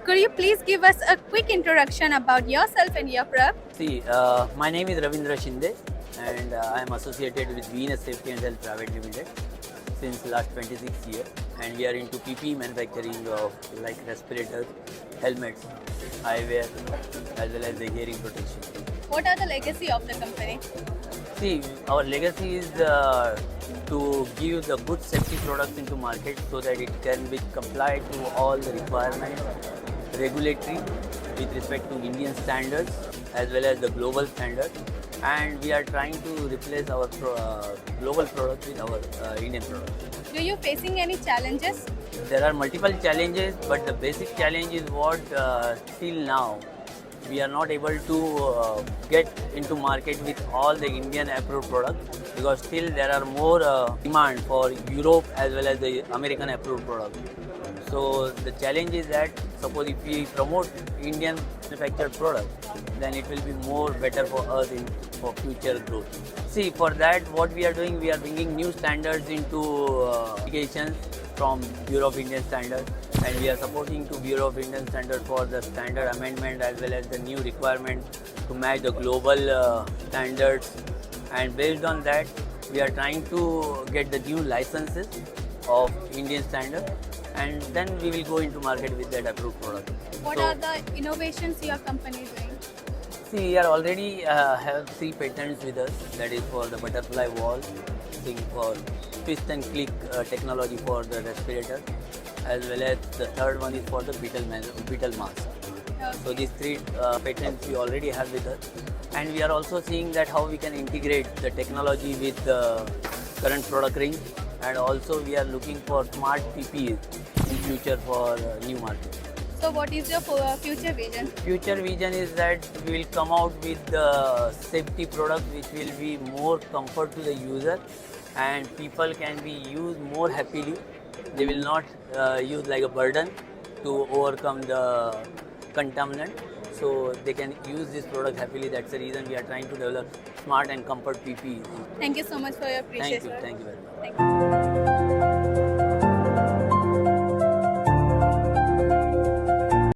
Could you please give us a quick introduction about yourself and your product? See, my name is Ravindra Shinde and I am associated with Venus Safety and Health Private Limited since last 26 years, and we are into PPE manufacturing of like respirators, helmets, eyewear as well as the hearing protection. What are the legacy of the company? See, our legacy is to give the good safety products into market so that it can be complied to all the requirements regulatory with respect to Indian standards as well as the global standards, and we are trying to replace our global products with our Indian products. Do you facing any challenges? There are multiple challenges, but the basic challenge is what till now we are not able to get into market with all the Indian approved products, because still there are more demand for Europe as well as the American approved products. So the challenge is that suppose if we promote Indian manufactured products, then it will be more better for us for future growth. See, for that what we are doing, we are bringing new standards into applications from Bureau of Indian Standards, and we are supporting to Bureau of Indian Standards for the standard amendment as well as the new requirement to match the global standards, and based on that we are trying to get the new licenses of Indian standard, and then we will go into market with that approved product. What are the innovations your company is doing? See, we are already have 3 patents with us. That is for the butterfly wall, thing for twist and click technology for the respirator, as well as the third one is for the beetle mask. So these 3 patents we already have with us, and we are also seeing that how we can integrate the technology with the current product range, and also we are looking for smart PPEs in future for new market. So what is your future vision? Future vision is that we will come out with the safety product which will be more comfort to the user, and people can be used more happily. They will not use like a burden to overcome the contaminant. So they can use this product happily. That's the reason we are trying to develop smart and comfort PPE. Thank you so much for your precious Thank you. work. Thank you very much. Thank you.